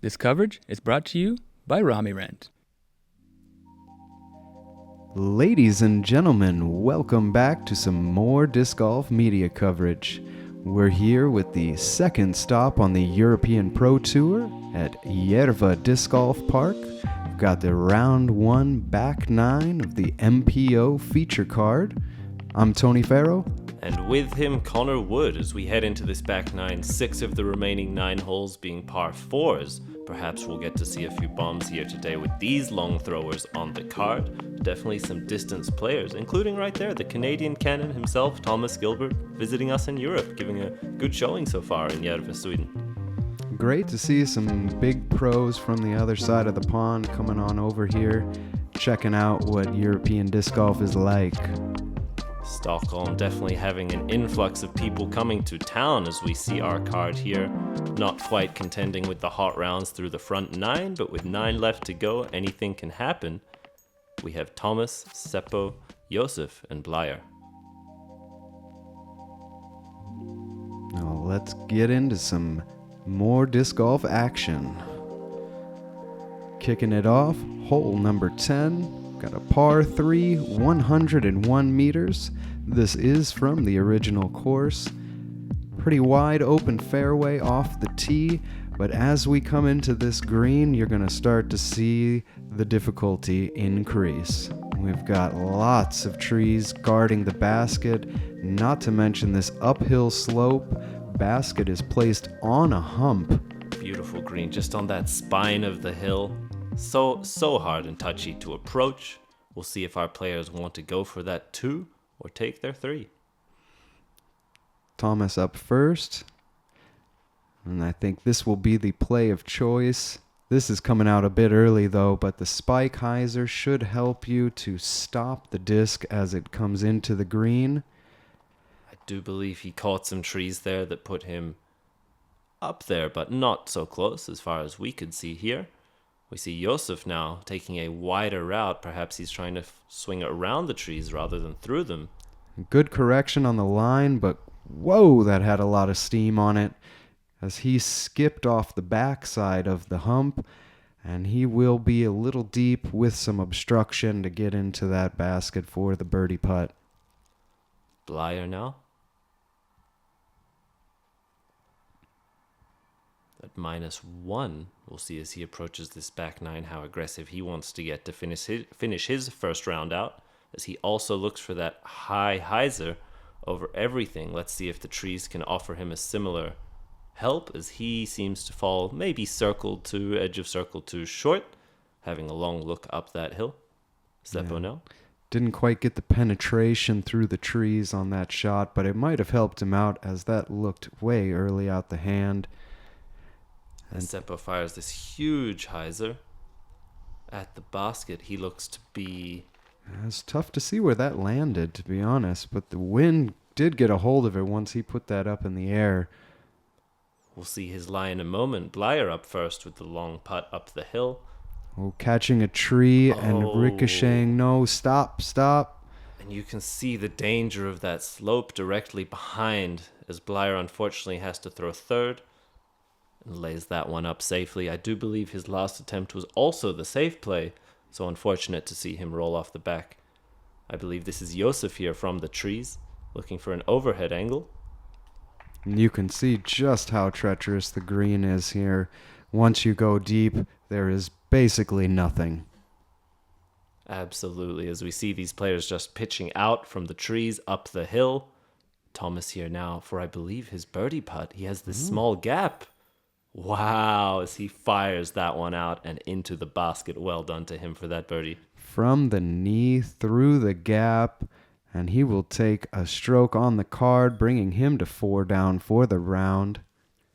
This coverage is brought to you by RAMIRENT. Ladies and gentlemen, welcome back to some more disc golf media coverage. We're here with the second stop on the European Pro Tour at Jarvä Disc Golf Park. We've got the round one back nine of the MPO feature card. I'm Tony Ferro. And with him, Connor Wood, as we head into this back nine, 6 of the remaining 9 holes being par 4s. Perhaps we'll get to see a few bombs here today with these long throwers on the card. Definitely some distance players, including right there, the Canadian cannon himself, Thomas Gilbert, visiting us in Europe, giving a good showing so far in Järva, Sweden. Great to see some big pros from the other side of the pond coming on over here, checking out what European disc golf is like. Stockholm definitely having an influx of people coming to town as we see our card here. Not quite contending with the hot rounds through the front 9, but with 9 left to go, anything can happen. We have Thomas, Seppo, Josef, and Blaer. Now let's get into some more disc golf action. Kicking it off, hole number 10. Got a par 3, 101 meters. This is from the original course. Pretty wide open fairway off the tee, but as we come into this green, you're going to start to see the difficulty increase. We've got lots of trees guarding the basket, not to mention this uphill slope. Basket is placed on a hump. Beautiful green, just on that spine of the hill. So hard and touchy to approach. We'll see if our players want to go for that 2 or take their 3. Thomas up first. And I think this will be the play of choice. This is coming out a bit early though, but the spike hyzer should help you to stop the disc as it comes into the green. I do believe he caught some trees there that put him up there, but not so close as far as we could see here. We see Josef now taking a wider route. Perhaps he's trying to swing around the trees rather than through them. Good correction on the line, but whoa, that had a lot of steam on it as he skipped off the backside of the hump, and he will be a little deep with some obstruction to get into that basket for the birdie putt. Blaer now. At -1, we'll see as he approaches this back 9 how aggressive he wants to get to finish his first round out, as he also looks for that high hyzer over everything. Let's see if the trees can offer him a similar help, as he seems to fall maybe edge of circle 2 short, having a long look up that hill. Seppo now. Didn't quite get the penetration through the trees on that shot, but it might have helped him out as that looked way early out the hand. And Seppo fires this huge hyzer at the basket. He looks to be... It's tough to see where that landed, to be honest, but the wind did get a hold of it once he put that up in the air. We'll see his lie in a moment. Blaer up first with the long putt up the hill. Oh, catching a tree and ricocheting. No, stop. And you can see the danger of that slope directly behind, as Blaer unfortunately has to throw third. And lays that one up safely. I do believe his last attempt was also the safe play, so unfortunate to see him roll off the back. I believe this is Josef here from the trees, looking for an overhead angle. You can see just how treacherous the green is here. Once you go deep, there is basically nothing. Absolutely, as we see these players just pitching out from the trees up the hill. Thomas here now for, I believe, his birdie putt. He has this small gap. Wow, as he fires that one out and into the basket. Well done to him for that birdie. From the knee, through the gap, and he will take a stroke on the card, bringing him to 4 down for the round.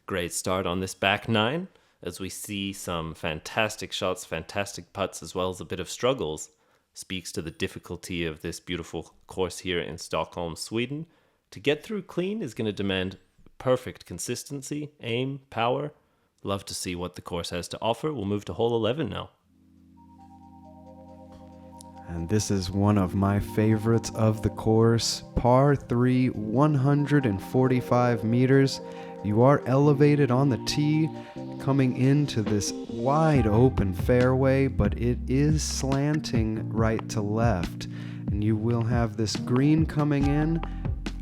Great start on this back 9, as we see some fantastic shots, fantastic putts, as well as a bit of struggles. Speaks to the difficulty of this beautiful course here in Stockholm, Sweden. To get through clean is going to demand perfect consistency, aim, power. Love to see what the course has to offer. We'll move to hole 11 now. And this is one of my favorites of the course. Par 3, 145 meters. You are elevated on the tee, coming into this wide open fairway, but it is slanting right to left. And you will have this green coming in.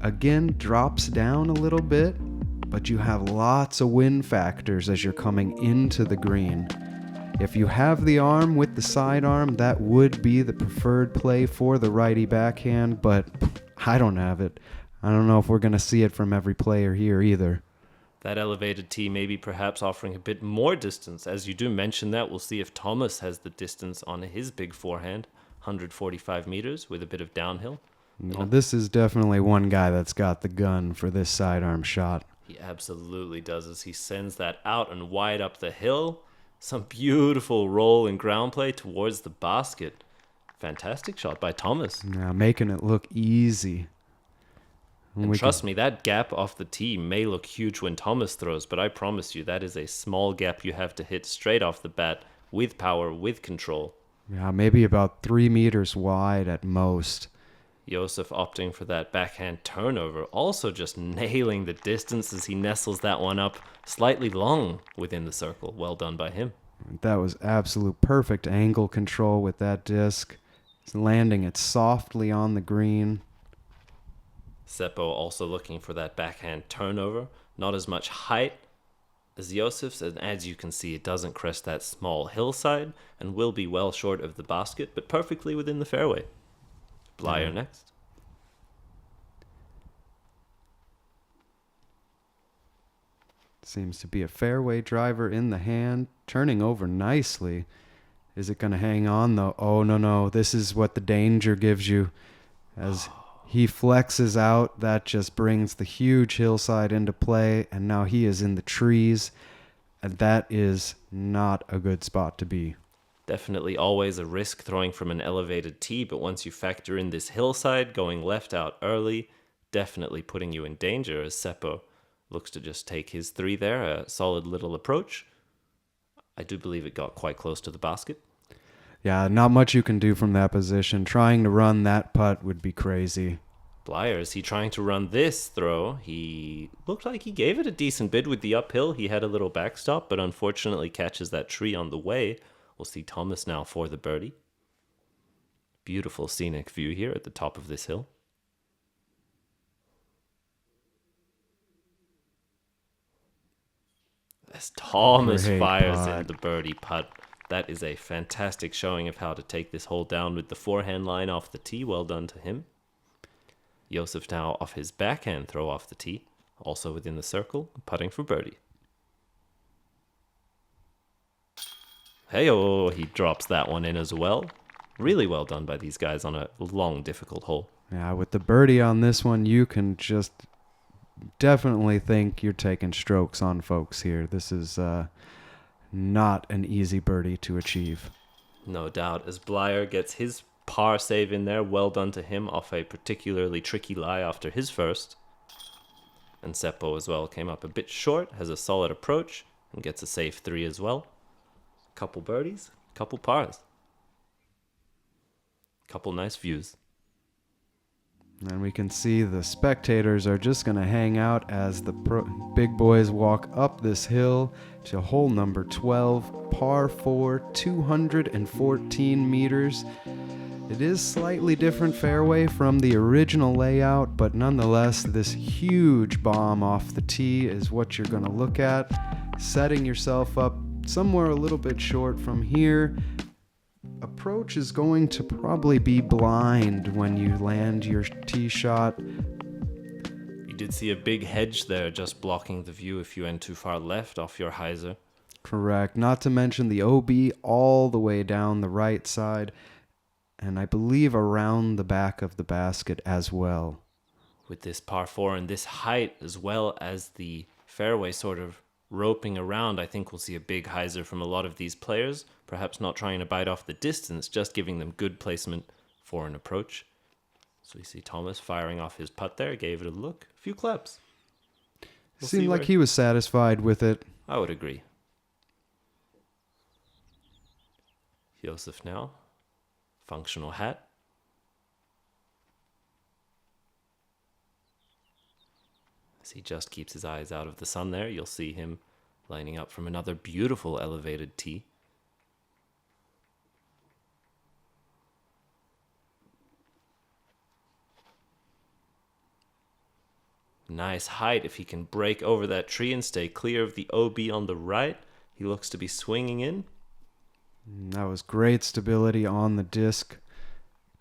Again, drops down a little bit, but you have lots of wind factors as you're coming into the green. If you have the arm with the sidearm, that would be the preferred play for the righty backhand, but I don't have it. I don't know if we're going to see it from every player here either. That elevated tee maybe perhaps offering a bit more distance. As you do mention that, we'll see if Thomas has the distance on his big forehand, 145 meters with a bit of downhill. Well, this is definitely one guy that's got the gun for this sidearm shot. He absolutely does as he sends that out and wide up the hill. Some beautiful roll and ground play towards the basket. Fantastic shot by Thomas. Now making it look easy. And trust me, that gap off the tee may look huge when Thomas throws, but I promise you that is a small gap you have to hit straight off the bat with power, with control. Yeah, maybe about 3 meters wide at most. Josef opting for that backhand turnover, also just nailing the distance as he nestles that one up slightly long within the circle. Well done by him. That was absolute perfect angle control with that disc. It's landing it softly on the green. Seppo also looking for that backhand turnover. Not as much height as Josef's, and as you can see, it doesn't crest that small hillside and will be well short of the basket, but perfectly within the fairway. Blaer next. Seems to be a fairway driver in the hand, turning over nicely. Is it going to hang on though? Oh, no. This is what the danger gives you. As he flexes out, that just brings the huge hillside into play, and now he is in the trees, and that is not a good spot to be. Definitely always a risk throwing from an elevated tee, but once you factor in this hillside, going left out early, definitely putting you in danger as Seppo looks to just take his 3 there, a solid little approach. I do believe it got quite close to the basket. Yeah, not much you can do from that position. Trying to run that putt would be crazy. Blaer, is he trying to run this throw? He looked like he gave it a decent bid with the uphill. He had a little backstop, but unfortunately catches that tree on the way. We'll see Thomas now for the birdie. Beautiful scenic view here at the top of this hill. As Thomas fires in the birdie putt. That is a fantastic showing of how to take this hole down with the forehand line off the tee. Well done to him. Josef now off his backhand throw off the tee. Also within the circle, putting for birdie. Hey-oh, he drops that one in as well. Really well done by these guys on a long, difficult hole. Yeah, with the birdie on this one, you can just definitely think you're taking strokes on folks here. This is not an easy birdie to achieve. No doubt, as Blaer gets his par save in there. Well done to him off a particularly tricky lie after his first. And Seppo as well came up a bit short, has a solid approach, and gets a safe 3 as well. Couple birdies, couple pars. Couple nice views. And we can see the spectators are just going to hang out as the big boys walk up this hill to hole number 12, par 4, 214 meters. It is slightly different fairway from the original layout, but nonetheless, this huge bomb off the tee is what you're going to look at. Setting yourself up somewhere a little bit short from here. Approach is going to probably be blind when you land your tee shot. You did see a big hedge there just blocking the view if you went too far left off your hyzer. Correct. Not to mention the OB all the way down the right side, and I believe around the back of the basket as well. With this par 4 and this height, as well as the fairway sort of roping around, I think we'll see a big hyzer from a lot of these players, perhaps not trying to bite off the distance, just giving them good placement for an approach. So we see Thomas firing off his putt there, gave it a look, a few claps. Seemed like he was satisfied with it. I would agree. Josef now, functional hat. As he just keeps his eyes out of the sun there. You'll see him lining up from another beautiful elevated tee. Nice height. If he can break over that tree and stay clear of the OB on the right, he looks to be swinging in. That was great stability on the disc.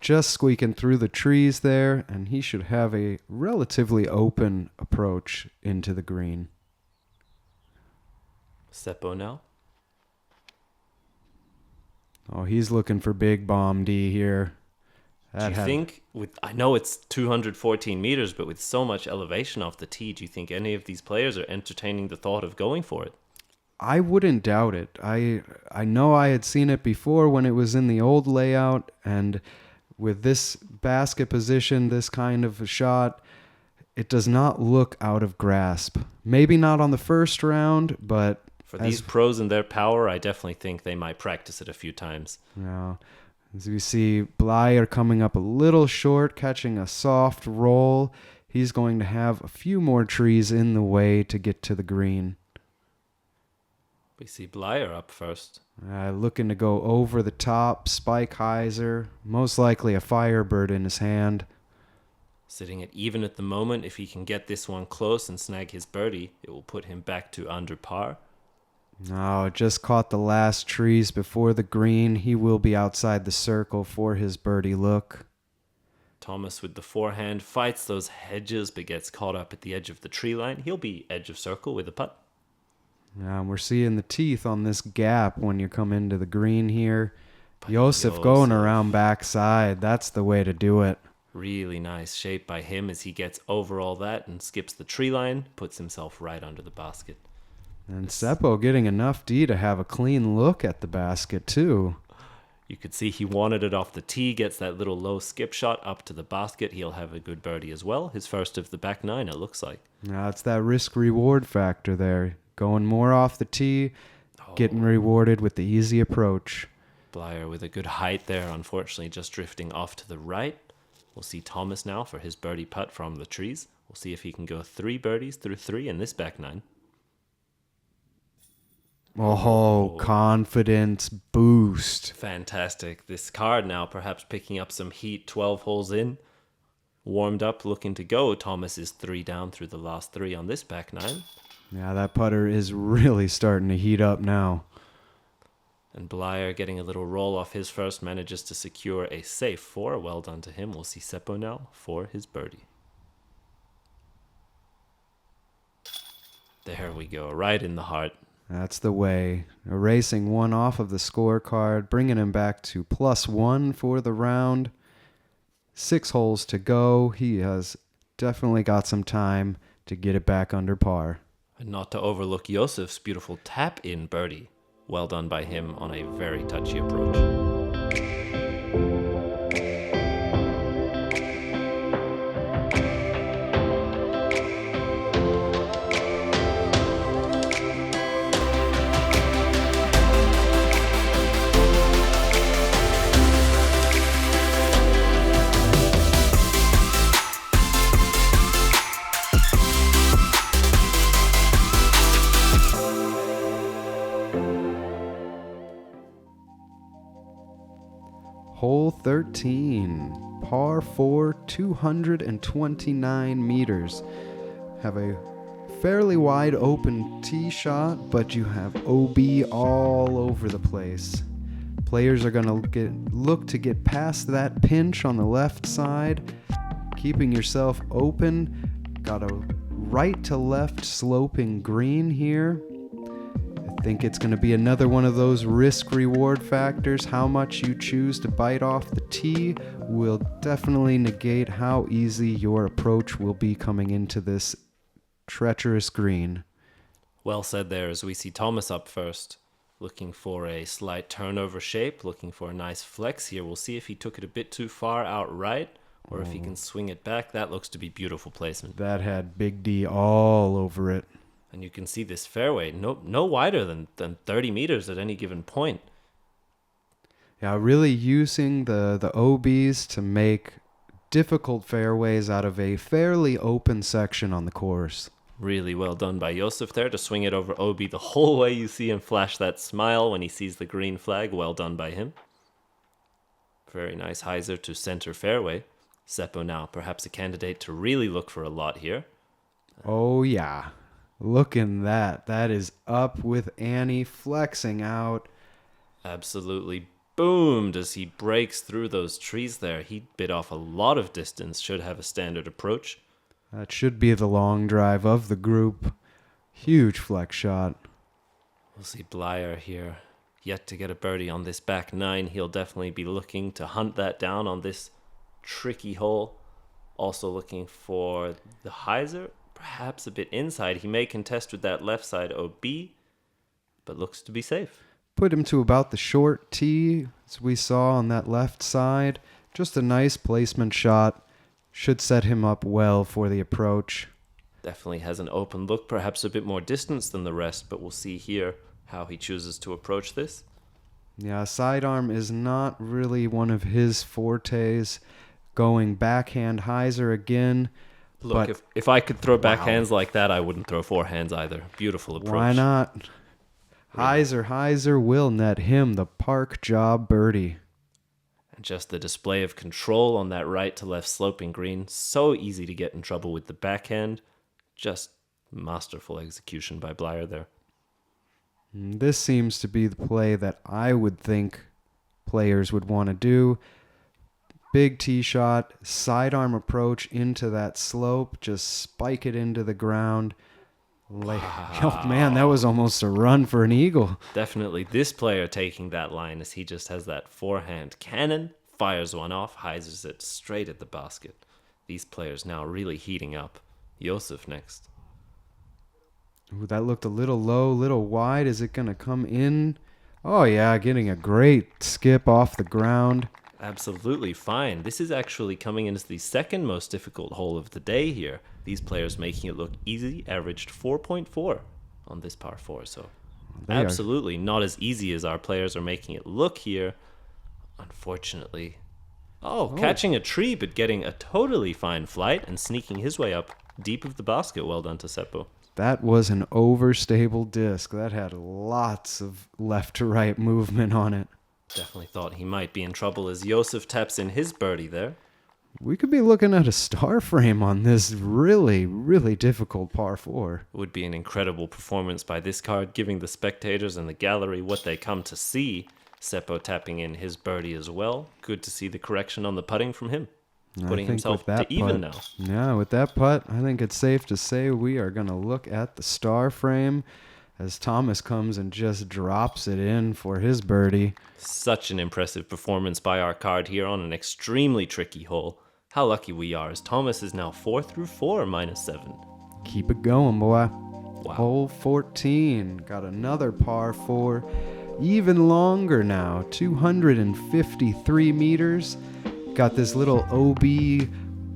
Just squeaking through the trees there, and he should have a relatively open approach into the green. Seppo now. Oh, he's looking for big bomb D here. Do you think, I know it's 214 meters, but with so much elevation off the tee, do you think any of these players are entertaining the thought of going for it? I wouldn't doubt it. I know I had seen it before when it was in the old layout, and with this basket position, this kind of a shot, it does not look out of grasp. Maybe not on the first round, but for these pros and their power, I definitely think they might practice it a few times. Yeah. As we see Blaer coming up a little short, catching a soft roll. He's going to have a few more trees in the way to get to the green. We see Blaer up first. Looking to go over the top, spike hyzer, most likely a Firebird in his hand. Sitting at even at the moment. If he can get this one close and snag his birdie, it will put him back to under par. No, just caught the last trees before the green. He will be outside the circle for his birdie look. Thomas with the forehand fights those hedges but gets caught up at the edge of the tree line. He'll be edge of circle with a putt. We're seeing the teeth on this gap when you come into the green here. Josef going around backside. That's the way to do it. Really nice shape by him as he gets over all that and skips the tree line, puts himself right under the basket. And Seppo getting enough D to have a clean look at the basket, too. You could see he wanted it off the tee, gets that little low skip shot up to the basket. He'll have a good birdie as well. His first of the back nine, it looks like. It's that risk-reward factor there. Going more off the tee, getting rewarded with the easy approach. Blaer with a good height there, unfortunately just drifting off to the right. We'll see Thomas now for his birdie putt from the trees. We'll see if he can go 3 birdies through 3 in this back nine. Oh, confidence boost. Fantastic. This card now perhaps picking up some heat 12 holes in. Warmed up, looking to go. Thomas is 3 down through the last 3 on this back nine. Yeah, that putter is really starting to heat up now. And Blaer getting a little roll off his first, manages to secure a safe 4. Well done to him. We'll see Seppo now for his birdie. There we go, right in the heart. That's the way. Erasing 1 off of the scorecard, bringing him back to +1 for the round. 6 holes to go. He has definitely got some time to get it back under par. And not to overlook Josef's beautiful tap-in birdie. Well done by him on a very touchy approach. Hole 13, par 4, 229 meters. Have a fairly wide open tee shot, but you have OB all over the place. Players are going to look to get past that pinch on the left side, keeping yourself open. Got a right to left sloping green here. I think it's going to be another one of those risk-reward factors. How much you choose to bite off the tee will definitely negate how easy your approach will be coming into this treacherous green. Well said there, as we see Thomas up first, looking for a slight turnover shape, looking for a nice flex here. We'll see if he took it a bit too far outright, or if he can swing it back. That looks to be beautiful placement. That had Big D all over it. And you can see this fairway no wider than 30 meters at any given point. Yeah, really using the OBs to make difficult fairways out of a fairly open section on the course. Really well done by Josef there to swing it over Obi the whole way. You see him flash that smile when he sees the green flag. Well done by him. Very nice hyzer to center fairway. Seppo now perhaps a candidate to really look for a lot here. Oh, yeah. Look in that. That is up with Annie flexing out. Absolutely boomed as he breaks through those trees there. He bit off a lot of distance, should have a standard approach. That should be the long drive of the group. Huge flex shot. We'll see Blaer here. Yet to get a birdie on this back nine. He'll definitely be looking to hunt that down on this tricky hole. Also looking for the hyzer, perhaps a bit inside. He may contest with that left side OB, but looks to be safe. Put him to about the short tee, as we saw on that left side. Just a nice placement shot. Should set him up well for the approach. Definitely has an open look, perhaps a bit more distance than the rest, but we'll see here how he chooses to approach this. Yeah, sidearm is not really one of his fortes. Going backhand hyzer again. Look, but if I could throw backhands like that, I wouldn't throw forehands either. Beautiful approach. why not? Hyzer will net him the park job birdie. And just the display of control on that right to left sloping green. So easy to get in trouble with the backhand. Just masterful execution by Blaer there. This seems to be the play that I would think players would want to do. Big tee shot, sidearm approach into that slope, just spike it into the ground. Oh man, that was almost a run for an eagle. Definitely this player taking that line as he just has that forehand cannon, fires one off, hyzers it straight at the basket. These players now really heating up. Josef next. Ooh, that looked a little low, little wide. Is it going to come in? Oh yeah, getting a great skip off the ground. Absolutely fine. This is actually coming in as the second most difficult hole of the day here. These players making it look easy, averaged 4.4 on this par 4. So absolutely not as easy as our players are making it look here. Unfortunately. Catching a tree, but getting a totally fine flight and sneaking his way up deep of the basket. Well done to Seppo. That was an overstable disc. That had lots of left to right movement on it. Definitely thought he might be in trouble as Josef taps in his birdie there. We could be looking at a star frame on this really, really difficult par 4. Would be an incredible performance by this card, giving the spectators and the gallery what they come to see. Seppo tapping in his birdie as well. Good to see the correction on the putting from him. Putting himself to even now. Yeah, with that putt, I think it's safe to say we are going to look at the star frame as Thomas comes and just drops it in for his birdie. Such an impressive performance by our card here on an extremely tricky hole. How lucky we are as Thomas is now 4 through 4 -7. Keep it going, boy. Wow. Hole 14. Got another par 4. Even longer now. 253 meters. Got this little OB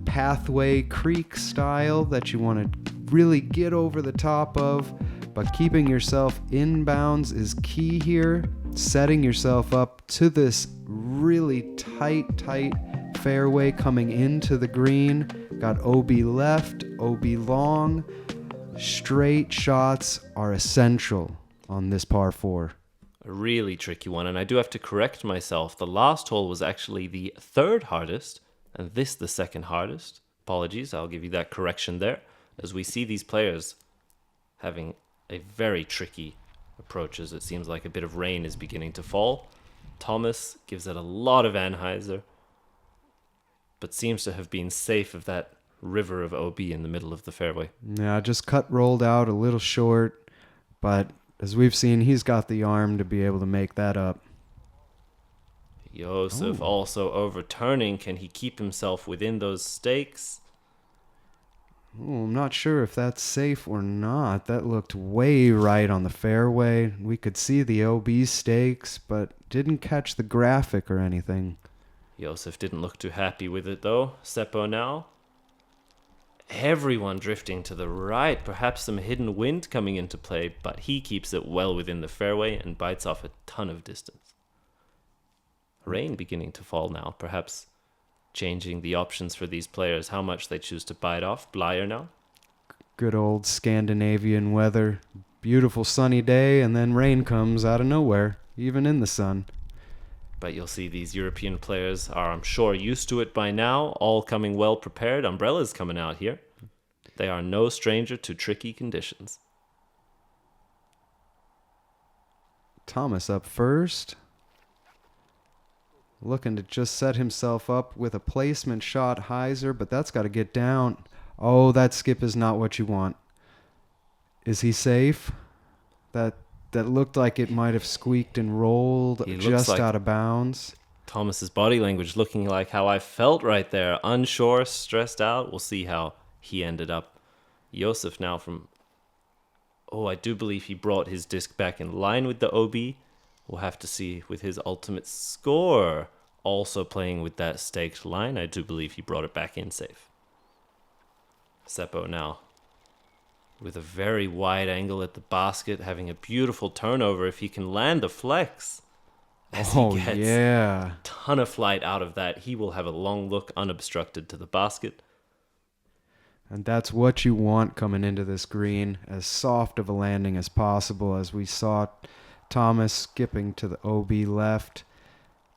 pathway creek style that you want to really get over the top of. But keeping yourself inbounds is key here. Setting yourself up to this really tight fairway coming into the green. Got OB left, OB long. Straight shots are essential on this par 4. A really tricky one, and I do have to correct myself. The last hole was actually the third hardest, and this the second hardest. Apologies, I'll give you that correction there. As we see these players having a very tricky approach as it seems like a bit of rain is beginning to fall. Thomas gives it a lot of anhyzer, but seems to have been safe of that river of OB in the middle of the fairway. Yeah, just cut rolled out a little short, but as we've seen, he's got the arm to be able to make that up. Josef also overturning. Can he keep himself within those stakes? Ooh, I'm not sure if that's safe or not. That looked way right on the fairway. We could see the OB stakes, but didn't catch the graphic or anything. Josef didn't look too happy with it though. Seppo now. Everyone drifting to the right. Perhaps some hidden wind coming into play, but he keeps it well within the fairway and bites off a ton of distance. Rain beginning to fall now. Perhaps changing the options for these players, how much they choose to bite off. Blaer now. Good old Scandinavian weather. Beautiful sunny day, and then rain comes out of nowhere, even in the sun. But you'll see these European players are, I'm sure, used to it by now, all coming well prepared. Umbrellas coming out here. They are no stranger to tricky conditions. Thomas up first. Looking to just set himself up with a placement shot, Heiser, but that's got to get down. Oh, that skip is not what you want. Is he safe? That looked like it might have squeaked and rolled just like out of bounds. Thomas's body language looking like how I felt right there. Unsure, stressed out. We'll see how he ended up. Josef now from... Oh, I do believe he brought his disc back in line with the OB. We'll have to see with his ultimate score. Also playing with that staked line. I do believe he brought it back in safe. Seppo now with a very wide angle at the basket, having a beautiful turnover if he can land the flex. As he gets a ton of flight out of that, he will have a long look unobstructed to the basket. And that's what you want coming into this green, as soft of a landing as possible, as we saw Thomas skipping to the OB left.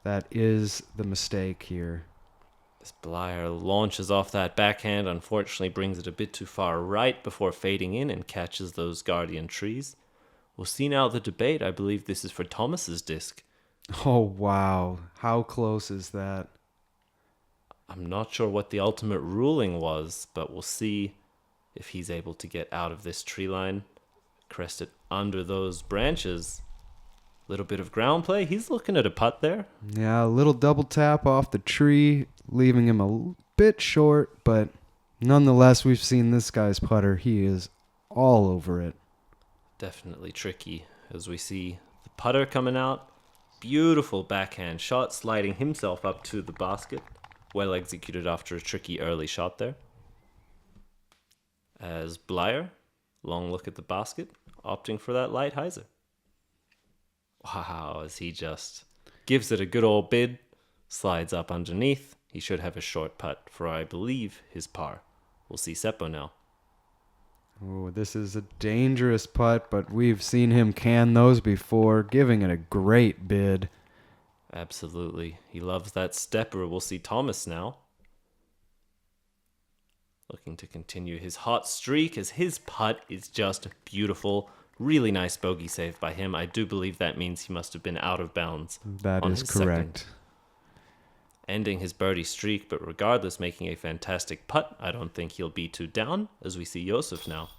That is the mistake here. As Blaer launches off that backhand, unfortunately brings it a bit too far right before fading in and catches those guardian trees. We'll see now the debate. I believe this is for Thomas's disc. Oh, wow. How close is that? I'm not sure what the ultimate ruling was, but we'll see if he's able to get out of this tree line. Crest it under those branches. Little bit of ground play. He's looking at a putt there. Yeah, a little double tap off the tree, leaving him a bit short, but nonetheless, we've seen this guy's putter. He is all over it. Definitely tricky, as we see the putter coming out. Beautiful backhand shot, sliding himself up to the basket. Well executed after a tricky early shot there. As Blaer, long look at the basket, opting for that light hyzer. Wow, as he just gives it a good old bid, slides up underneath. He should have a short putt for, I believe, his par. We'll see Seppo now. Oh, this is a dangerous putt, but we've seen him can those before, giving it a great bid. Absolutely. He loves that stepper. We'll see Thomas now. Looking to continue his hot streak as his putt is just beautiful. Really nice bogey save by him. I do believe that means he must have been out of bounds. That is correct. Second. Ending his birdie streak, but regardless, making a fantastic putt. I don't think he'll be too down, as we see Josef now.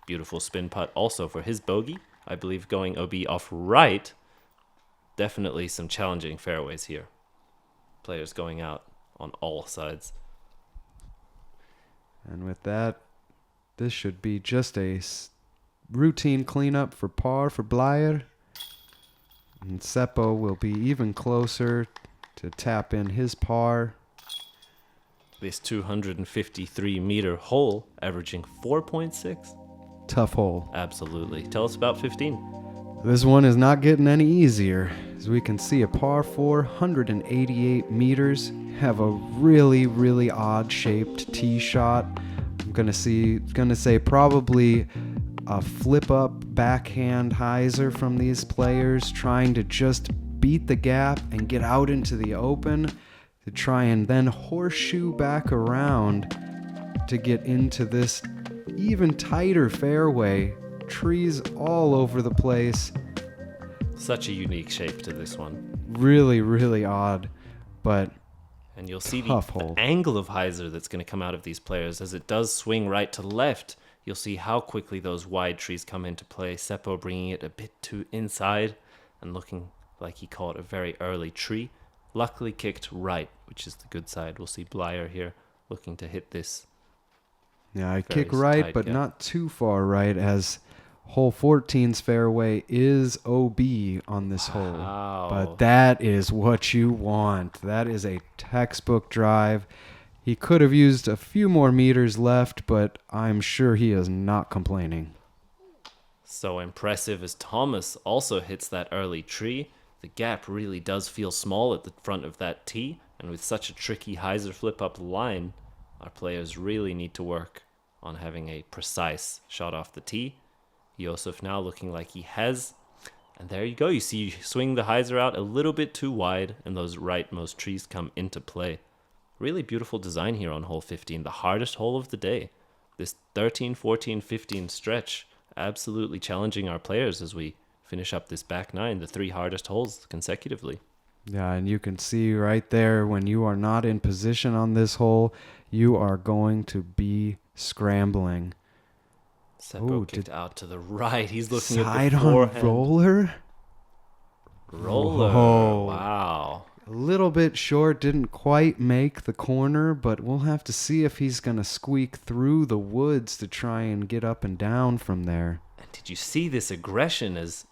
Beautiful spin putt also for his bogey. I believe going OB off right. Definitely some challenging fairways here. Players going out on all sides. And with that, this should be just a routine cleanup for par for Blaer. And Seppo will be even closer to tap in his par. This 253-meter hole averaging 4.6. Tough hole. Absolutely. Tell us about 15. This one is not getting any easier. As we can see, a par 488 meters. Have a really, really odd-shaped tee shot. I'm gonna say probably a flip-up backhand hyzer from these players, trying to just beat the gap and get out into the open to try and then horseshoe back around to get into this even tighter fairway. Trees all over the place. Such a unique shape to this one. Really, really odd, but and you'll see the angle of hyzer that's going to come out of these players as it does swing right to left. You'll see how quickly those wide trees come into play. Seppo bringing it a bit too inside and looking like he caught a very early tree. Luckily kicked right, which is the good side. We'll see Blaer here looking to hit this. Yeah, I kick right, but not too far right, as hole 14's fairway is OB on this hole. But that is what you want. That is a textbook drive. He could have used a few more meters left, but I'm sure he is not complaining. So impressive as Thomas also hits that early tree. The gap really does feel small at the front of that tee, and with such a tricky hyzer flip-up line, our players really need to work on having a precise shot off the tee. Josef now looking like he has. And there you go. You see, you swing the hyzer out a little bit too wide, and those rightmost trees come into play. Really beautiful design here on hole 15, the hardest hole of the day. This 13, 14, 15 stretch, absolutely challenging our players as we finish up this back nine, the 3 hardest holes consecutively. Yeah, and you can see right there, when you are not in position on this hole, you are going to be scrambling. Seppo kicked out to the right. He's looking at the side on forehand. roller. Whoa. Wow. A little bit short, didn't quite make the corner, but we'll have to see if he's going to squeak through the woods to try and get up and down from there. And did you see this aggression as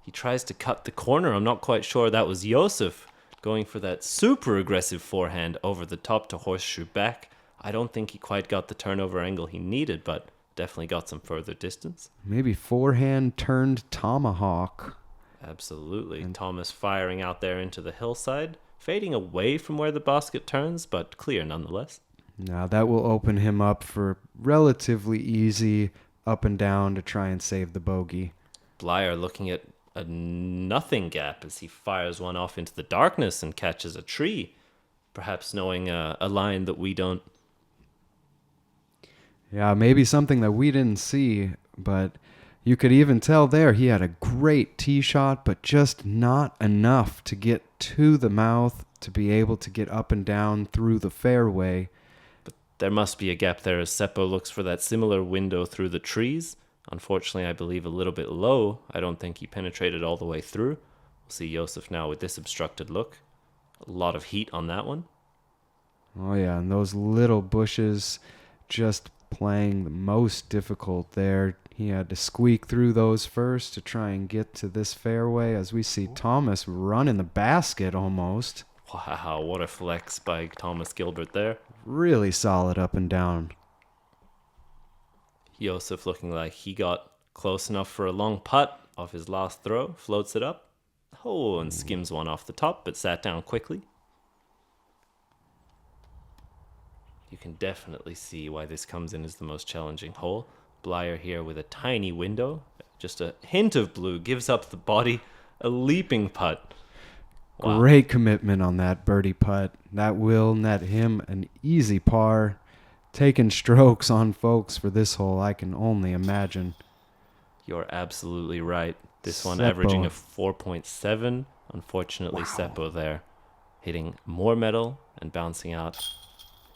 he tries to cut the corner? I'm not quite sure that was Josef going for that super aggressive forehand over the top to horseshoe back. I don't think he quite got the turnover angle he needed, but definitely got some further distance. Maybe forehand turned tomahawk. Absolutely. And Thomas firing out there into the hillside, fading away from where the basket turns, but clear nonetheless. Now that will open him up for relatively easy up and down to try and save the bogey. Blaer looking at a nothing gap as he fires one off into the darkness and catches a tree, perhaps knowing a line that we don't. Yeah, maybe something that we didn't see, but you could even tell there he had a great tee shot, but just not enough to get to the mouth to be able to get up and down through the fairway. But there must be a gap there as Seppo looks for that similar window through the trees. Unfortunately, I believe a little bit low. I don't think he penetrated all the way through. We'll see Josef now with this obstructed look. A lot of heat on that one. Oh yeah, and those little bushes just playing the most difficult there. He had to squeak through those first to try and get to this fairway as we see Thomas run in the basket almost. Wow, what a flex by Thomas Gilbert there. Really solid up and down. Josef looking like he got close enough for a long putt off his last throw, floats it up. Oh, and skims one off the top, but sat down quickly. You can definitely see why this comes in as the most challenging hole. Blaer here with a tiny window, just a hint of blue, gives up the body, a leaping putt. Wow. Great commitment on that birdie putt. That will net him an easy par. Taking strokes on folks for this hole, I can only imagine. You're absolutely right. This one Seppo. averaging a 4.7. Unfortunately, Wow. Seppo there hitting more metal and bouncing out.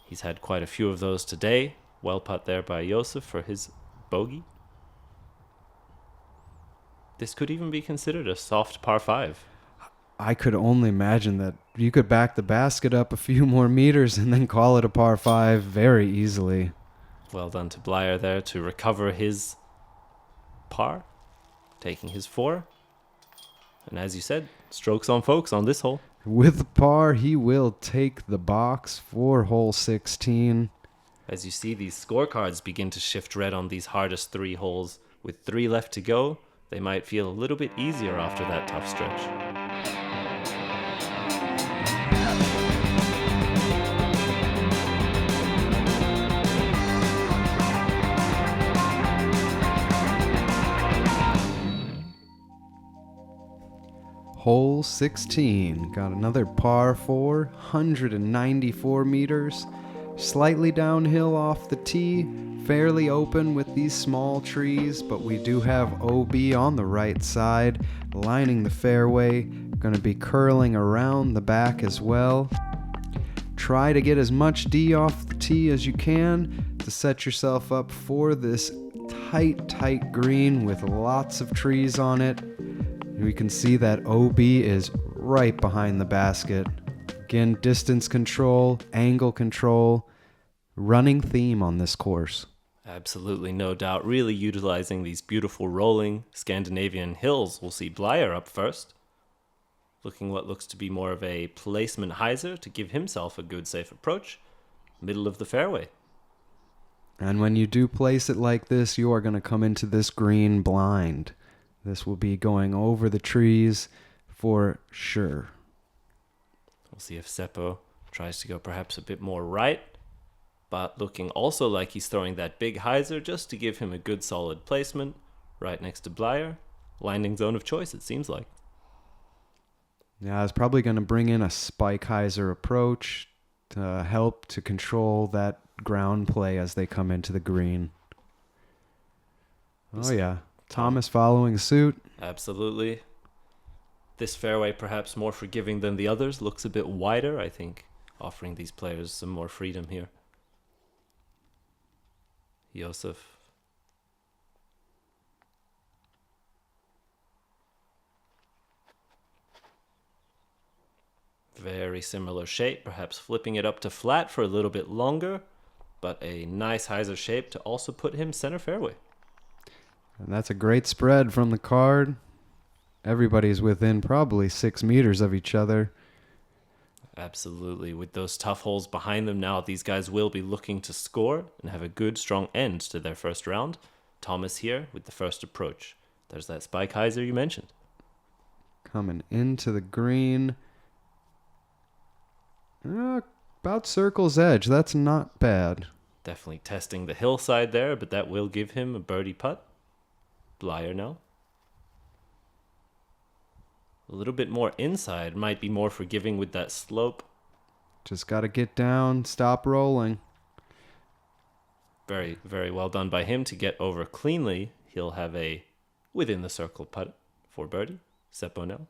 He's had quite a few of those today. Well putt there by Josef for his bogey. This could even be considered a soft par 5. I could only imagine that you could back the basket up a few more meters and then call it a par 5 very easily. Well done to Blaer there to recover his par, taking his 4. And as you said, strokes on folks on this hole. With the par, he will take the box for hole 16. As you see, these scorecards begin to shift red on these hardest 3 holes. With 3 left to go, they might feel a little bit easier after that tough stretch. Hole 16, got another par 4, 194 meters, slightly downhill off the tee, fairly open with these small trees, but we do have OB on the right side, lining the fairway, going to be curling around the back as well. Try to get as much D off the tee as you can to set yourself up for this tight green with lots of trees on it. We can see that OB is right behind the basket. Again, distance control, angle control, running theme on this course. Absolutely, no doubt. Really utilizing these beautiful rolling Scandinavian hills. We'll see Blaer up first. Looking what looks to be more of a placement hyzer to give himself a good safe approach. Middle of the fairway. And when you do place it like this, you are going to come into this green blind. This will be going over the trees for sure. We'll see if Seppo tries to go perhaps a bit more right. but looking also like he's throwing that big hyzer just to give him a good solid placement right next to Blaer. Landing zone of choice, it seems like. Yeah, I was probably going to bring in a spike hyzer approach to help to control that ground play as they come into the green. Oh, yeah. Thomas following suit. Absolutely. This fairway, perhaps more forgiving than the others, looks a bit wider, I think, offering these players some more freedom here. Josef. Very similar shape, perhaps flipping it up to flat for a little bit longer, but a nice hyzer shape to also put him center fairway. And that's a great spread from the card. Everybody's within probably 6 meters of each other. Absolutely. With those tough holes behind them now, these guys will be looking to score and have a good, strong end to their first round. Thomas here with the first approach. There's that spike hyzer you mentioned. Coming into the green. About circle's edge. That's not bad. Definitely testing the hillside there, but that will give him a birdie putt. Blaer now. A little bit more inside. Might be more forgiving with that slope. Just got to get down, stop rolling. Very, very well done by him to get over cleanly. He'll have a within the circle putt for birdie. Seppo now.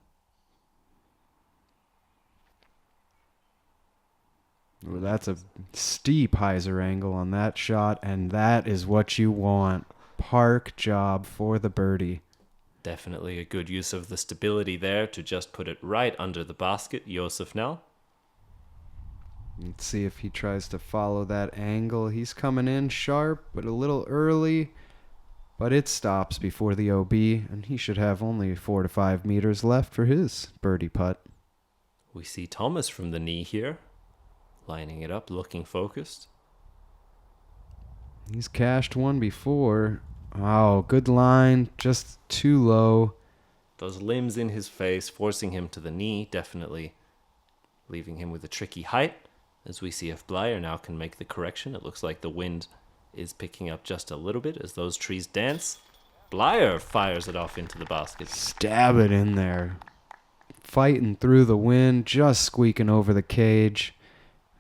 Ooh, that's a steep hyzer angle on that shot, and that is what you want. Park job for the birdie. Definitely a good use of the stability there to just put it right under the basket. Josef now. Let's see if he tries to follow that angle. He's coming in sharp, but a little early. But it stops before the OB, and he should have only 4 to 5 meters left for his birdie putt. We see Thomas from the knee here. Lining it up, looking focused. He's cashed one before. Oh, good line. Just too low. Those limbs in his face, forcing him to the knee, definitely leaving him with a tricky height. As we see if Blaer now can make the correction. It looks like the wind is picking up just a little bit as those trees dance. Blaer fires it off into the basket. Stab it in there. Fighting through the wind, just squeaking over the cage.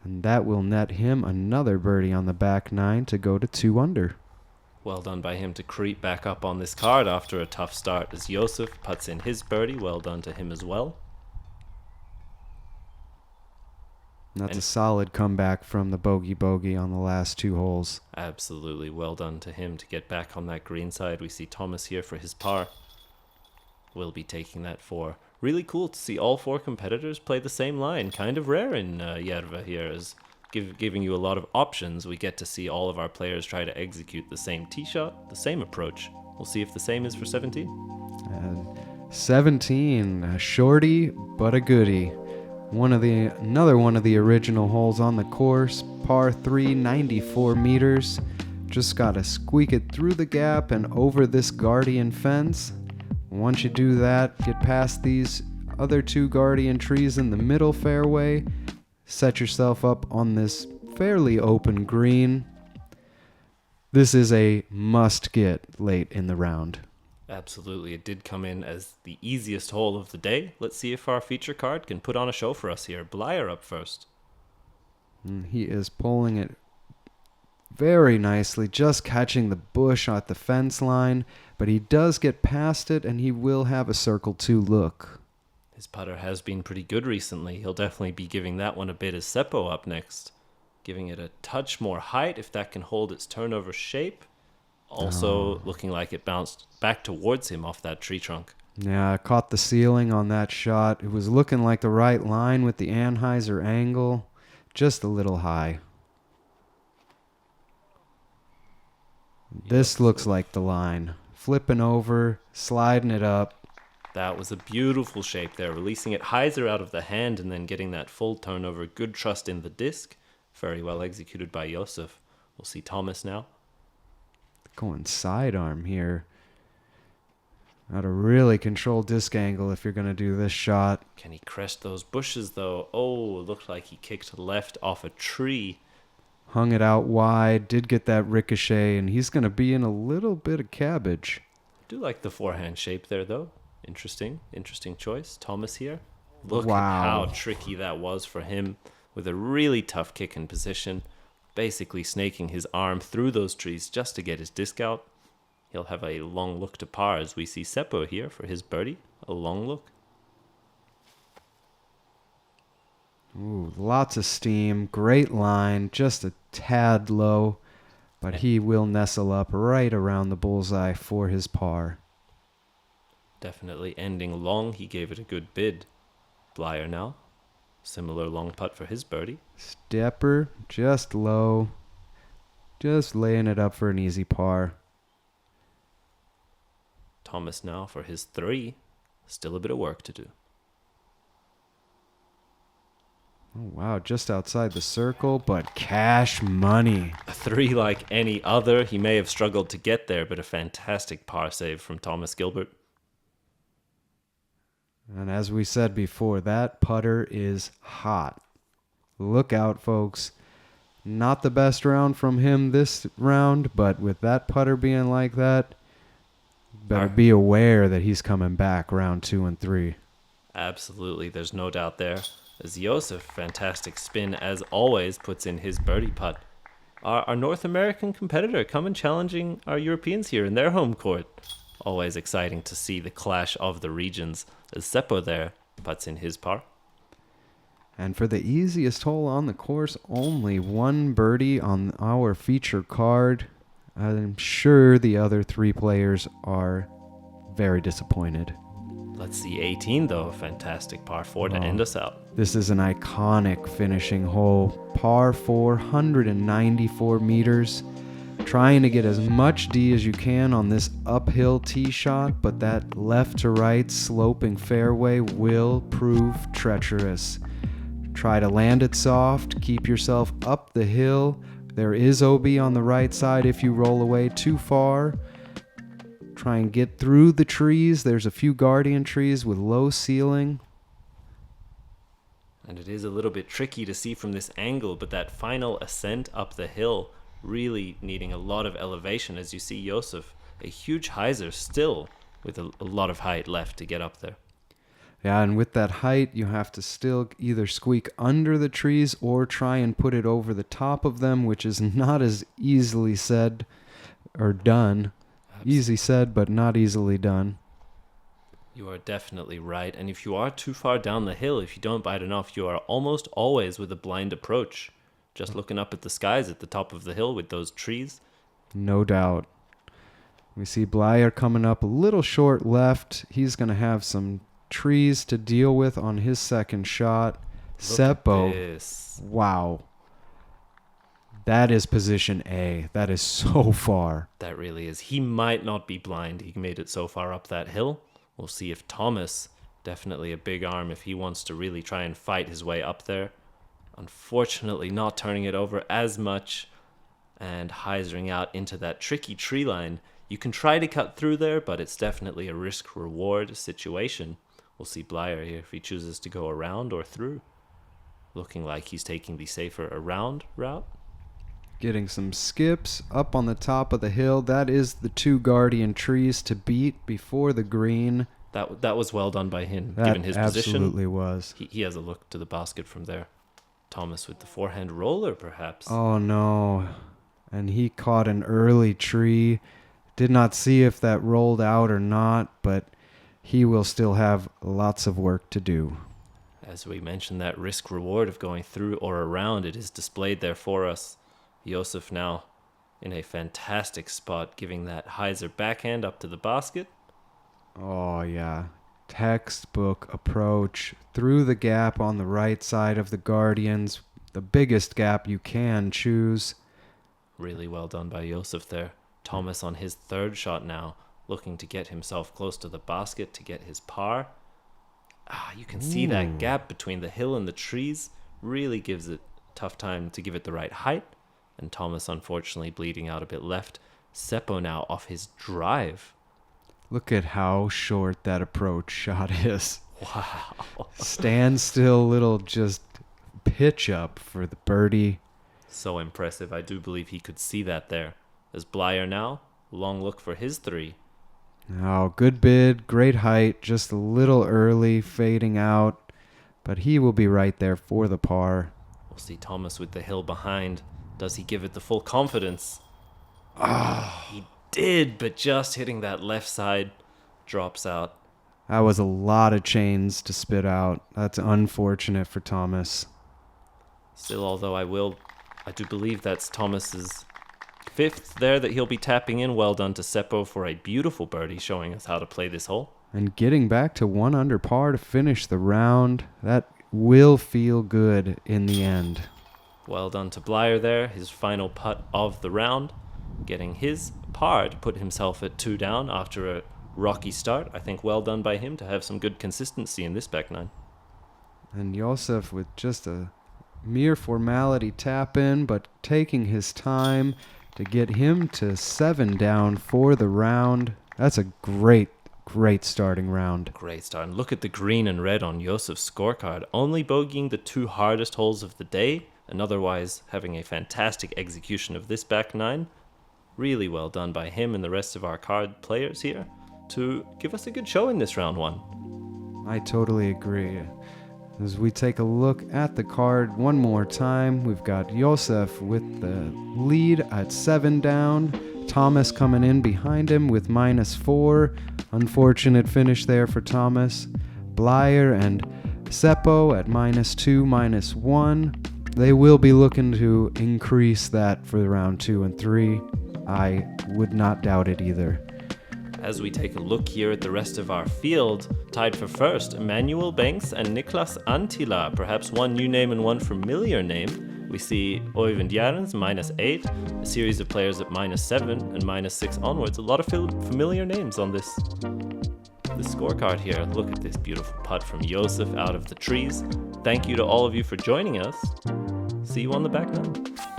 And that will net him another birdie on the back nine to go to 2 under. Well done by him to creep back up on this card after a tough start as Josef puts in his birdie. Well done to him as well. That's a solid comeback from the bogey on the last 2 holes. Absolutely well done to him to get back on that green side. We see Thomas here for his par. Will be taking that 4. Really cool to see all 4 competitors play the same line. Kind of rare in Järva here, as giving you a lot of options. We get to see all of our players try to execute the same tee shot, the same approach. We'll see if the same is for 17. And 17, a shorty but a goodie. Another one of the original holes on the course, par 3, 94 meters. Just gotta squeak it through the gap and over this guardian fence. Once you do that, get past these other 2 guardian trees in the middle fairway, set yourself up on this fairly open green. This is a must get late in the round. Absolutely. It did come in as the easiest hole of the day. Let's see if our feature card can put on a show for us here. Blaer up first. And he is pulling it very nicely, just catching the bush at the fence line, but he does get past it, and he will have a circle 2 look. His putter has been pretty good recently. He'll definitely be giving that one a bit as Seppo up next. Giving it a touch more height if that can hold its turnover shape. Also looking like it bounced back towards him off that tree trunk. Yeah, I caught the ceiling on that shot. It was looking like the right line with the Anheuser angle. Just a little high. This looks like the line. Flipping over, sliding it up. That was a beautiful shape there. Releasing it hyzer out of the hand and then getting that full turnover. Good trust in the disc. Very well executed by Josef. We'll see Thomas now. Going sidearm here. Got to really control disc angle if you're going to do this shot. Can he crest those bushes though? Oh, it looked like he kicked left off a tree. Hung it out wide, did get that ricochet, and he's going to be in a little bit of cabbage. I do like the forehand shape there, though. Interesting choice. Thomas here. Look Wow. at how tricky that was for him with a really tough kick in position, basically snaking his arm through those trees just to get his disc out. He'll have a long look to par as we see Seppo here for his birdie. A long look. Ooh, lots of steam, great line, just a tad low, but he will nestle up right around the bullseye for his par. Definitely ending long. He gave it a good bid. Blaer now. Similar long putt for his birdie. Stepper, just low, just laying it up for an easy par. Thomas now for his 3. Still a bit of work to do. Oh, wow, just outside the circle, but cash money. A 3 like any other. He may have struggled to get there, but a fantastic par save from Thomas Gilbert. And as we said before, that putter is hot. Look out, folks. Not the best round from him this round, but with that putter being like that, better be aware that he's coming back round 2 and 3. Absolutely, there's no doubt there. As Josef, fantastic spin as always, puts in his birdie putt. Our North American competitor coming challenging our Europeans here in their home court. Always exciting to see the clash of the regions as Seppo there putts in his par. And for the easiest hole on the course, only one birdie on our feature card. I'm sure the other 3 players are very disappointed. Let's see 18 though, a fantastic par 4 to end us out. This is an iconic finishing hole. Par 494 meters. Trying to get as much D as you can on this uphill tee shot, but that left to right sloping fairway will prove treacherous. Try to land it soft, keep yourself up the hill. There is OB on the right side if you roll away too far. Try and get through the trees. There's a few guardian trees with low ceiling. And it is a little bit tricky to see from this angle, but that final ascent up the hill really needing a lot of elevation as you see Josef, a huge hyzer still with a lot of height left to get up there. Yeah, and with that height, you have to still either squeak under the trees or try and put it over the top of them, which is not as easily said or done. Absolutely. Easy said, but not easily done. You are definitely right. And if you are too far down the hill, if you don't bite enough, you are almost always with a blind approach. Just looking up at the skies at the top of the hill with those trees. No doubt. We see Blaer coming up a little short left. He's going to have some trees to deal with on his second shot. Seppo. Wow. That is position A. That is so far. That really is. He might not be blind. He made it so far up that hill. We'll see if Thomas, definitely a big arm if he wants to really try and fight his way up there. Unfortunately, not turning it over as much and hyzering out into that tricky tree line. You can try to cut through there, but it's definitely a risk-reward situation. We'll see Blaer here if he chooses to go around or through. Looking like he's taking the safer around route. Getting some skips up on the top of the hill. That is the 2 guardian trees to beat before the green. That was well done by him, That given his position. absolutely was. He has a look to the basket from there. Thomas with the forehand roller, perhaps. Oh, no. And he caught an early tree. Did not see if that rolled out or not, but he will still have lots of work to do. As we mentioned, that risk-reward of going through or around, it is displayed there for us. Josef now in a fantastic spot, giving that hyzer backhand up to the basket. Oh, yeah. Textbook approach through the gap on the right side of the Guardians. The biggest gap you can choose. Really well done by Josef there. Thomas on his 3rd shot now, looking to get himself close to the basket to get his par. You can see that gap between the hill and the trees really gives it a tough time to give it the right height. And Thomas, unfortunately, bleeding out a bit left. Seppo now off his drive. Look at how short that approach shot is. Wow. Stand still, little just pitch up for the birdie. So impressive. I do believe he could see that there. As Blaer now, long look for his 3. Oh, good bid, great height, just a little early, fading out. But he will be right there for the par. We'll see Thomas with the hill behind. Does he give it the full confidence? He did, but just hitting that left side drops out. That was a lot of chains to spit out. That's unfortunate for Thomas. Still, although I do believe that's Thomas's 5th there that he'll be tapping in. Well done to Seppo for a beautiful birdie showing us how to play this hole. And getting back to 1 under par to finish the round, that will feel good in the end. Well done to Blaer there, his final putt of the round, getting his par to put himself at 2 down after a rocky start. I think well done by him to have some good consistency in this back 9. And Josef with just a mere formality tap in, but taking his time to get him to 7 down for the round. That's a great starting round. Great start. And look at the green and red on Josef's scorecard. Only bogeying the 2 hardest holes of the day, and otherwise having a fantastic execution of this back 9. Really well done by him and the rest of our card players here to give us a good show in this round 1. I totally agree. As we take a look at the card one more time, we've got Josef with the lead at 7 down. Thomas coming in behind him with -4. Unfortunate finish there for Thomas. Blaer and Seppo at -2, -1. They will be looking to increase that for round 2 and 3. I would not doubt it either. As we take a look here at the rest of our field, tied for first, Emmanuel Banks and Niklas Antila, perhaps one new name and one familiar name. We see Oyvind Jærens -8, a series of players at -7 and -6 onwards. A lot of familiar names on this scorecard here. Look at this beautiful putt from Josef out of the trees. Thank you to all of you for joining us. See you on the back nine.